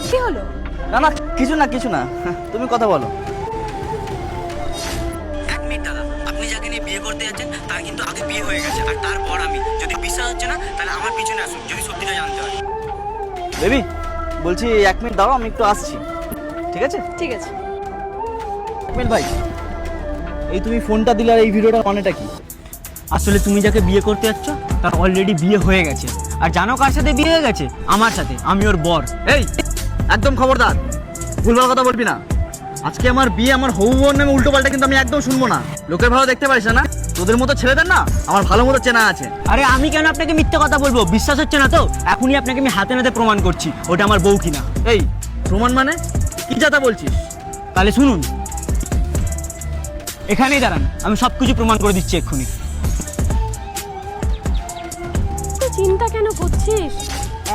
কি হলো? না না কিছু না তুমি কথা বলো। এক মিনিট দাদা, আপনি যাকে নিয়ে বিয়ে করতে যাচ্ছেন তার কিন্তু আগে বিয়ে হয়ে গেছে, আর তারপর আমি। যদি বিশ্বাস হচ্ছে না তাহলে আমার পিছনে আসুন, যদি সত্যিটা জানতে হয়। বেবি বলছি 1 মিনিট দাঁড়াও, আমি একটু আসছি, ঠিক আছে? ঠিক আছে। আকমেল ভাই, এই তুমি ফোনটা দিলে আর এই ভিডিওটা মানেটা কি? আসলে তুমি যাকে বিয়ে করতে যাচ্ছ তার অলরেডি বিয়ে হয়ে গেছে, আর জানো কার সাথে বিয়ে হয়ে গেছে? আমার সাথে। আমি ওর বর। এই একদম খবরদার, ভুলভাল কথা বলবি না। আজকে আমার বিয়ে, আমার হবু বোন নামে উল্টো পাল্টা কিন্তু আমি একদম শুনবো না। লোকের ভালো দেখতে পারিস না? তোদের মতো ছেলেদের না আমার ভালো মতো চেনা আছে। আরে আমি কেন আপনাকে মিথ্যে কথা বলবো? বিশ্বাস হচ্ছে না তো এখনই আপনাকে আমি হাতে নাতে প্রমাণ করছি ওটা আমার বউ কিনা। এই প্রমাণ মানে কি যাতা বলছিস? তাহলে শুনুন, এখানেই দাঁড়ান, আমি সব কিছু প্রমাণ করে দিচ্ছি এক্ষুনি। তুই চিন্তা কেন করছিস?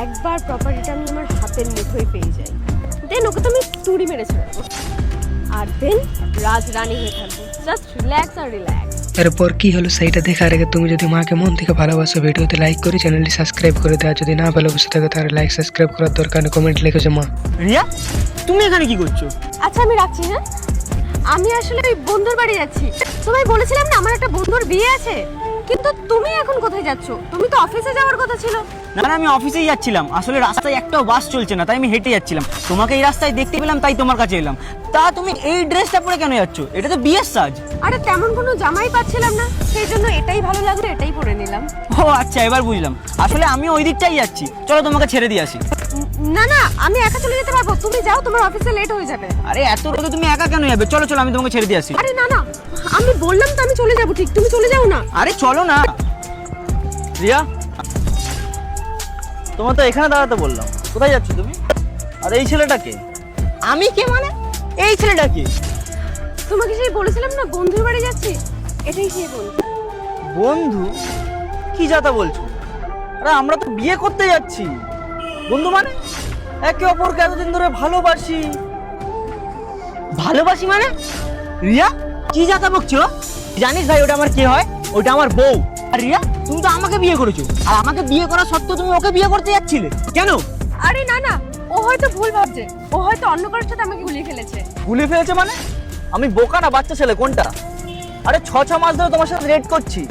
একবার প্রপার্টিটা আমি আমার হাতের মুঠোয় পেয়ে যাই, দেন ওকে তো আমি তুড়ি মেরে ছাড়বো, আর দেন রাজরানী হয়ে থাকবো। জাস্ট রিল্যাক্স আর রিল্যাক্স। এরপর কি হলো সেইটা দেখার আগে তুমি যদি মাকে মন থেকে ভালোবাসো, ভিডিওতে লাইক করে চ্যানেলটি সাবস্ক্রাইব করে দেওয়া। যদি না ভালোবাসে থাকে তাহলে লাইক সাবস্ক্রাইব করার দরকার নেই, কমেন্ট লিখেছো মা। রিয়া, তুমি এখানে কি করছো? আচ্ছা আমি রাখছি, হ্যাঁ? আমি আসলে ওই বন্ধুর বাড়ি যাচ্ছি। তোমায় বলেছিলাম না আমার একটা বন্ধুর বিয়ে আছে, কিন্তু তুমি এখন কোথায় যাচ্ছ? তুমি তো অফিসে যাওয়ার কথা ছিল। না না, আমি অফিসেই যাচ্ছিলাম। আসলে রাস্তায় একটাও বাস চলছে না, তাই আমি হেঁটে যাচ্ছিলাম। তোমাকে এই রাস্তায় দেখতে পেলাম, তাই তোমার কাছে এলাম। তা তুমি এই ড্রেসটা পরে কেন যাচ্ছ? এটা তো বিয়ের সাজ। আরে তেমন কোনো জামাই পাচ্ছিলাম না, সেই জন্য এটাই ভালো লাগলো, এটাই পরে নিলাম। ও আচ্ছা, এবার বুঝলাম। আসলে আমি ওই দিকটাই যাচ্ছি, চলো তোমাকে ছেড়ে দিয়ে আসি। না না, আমি একা চলে যেতে পারবো, তুমি যাও, তোমার অফিসে লেট হয়ে যাবে। আরে এত রোদে তুমি একা কেন যাবে? চলো চলো, আমি তোমাকে ছেড়ে দিয়ে আসি। আরে না না, আমি বললাম তো আমি চলে যাবো, ঠিক? তুমি চলে যাও না। আরে চলো না। রিয়া, তোমার তো এখানে দাঁড়াতে বললাম, কোথায় যাচ্ছ তুমি? আর এই ছেলেটাকে? আমি কে মানে? এই ছেলেটা কি? তোমাকে সেই বলেছিলাম না বন্ধুর বাড়ি যাচ্ছি, এটাই সেই বন্ধু। বন্ধু? কি যাতা বলছো? আরে আমরা তো বিয়ে করতে যাচ্ছি। বন্ধু মানে? একে অপরকে এতদিন ধরে ভালোবাসি। ভালোবাসি মানে? রিয়া, কি যাতা বকছো? জানিস ভাই ওটা আমার কে হয়? ওটা আমার বউ। আর রিয়া, তুমি তো আমাকে বিয়ে করেছো, আর আমাকে বিয়ে করা সত্ত্বেও তুমি ওকে বিয়ে করতে যাচ্ছিলে কেন? আরে না না, ও হয়তো ভুল ভাবছে, ও হয়তো অন্য কারোর সাথে আমাকে গুলিয়ে ফেলেছে। গুলি ফেলেছে মানে? আমি বোকা না বাচ্চা ছেলে কোনটা? আরে 6 মাস ধরে তোমার সাথে রেট করছি,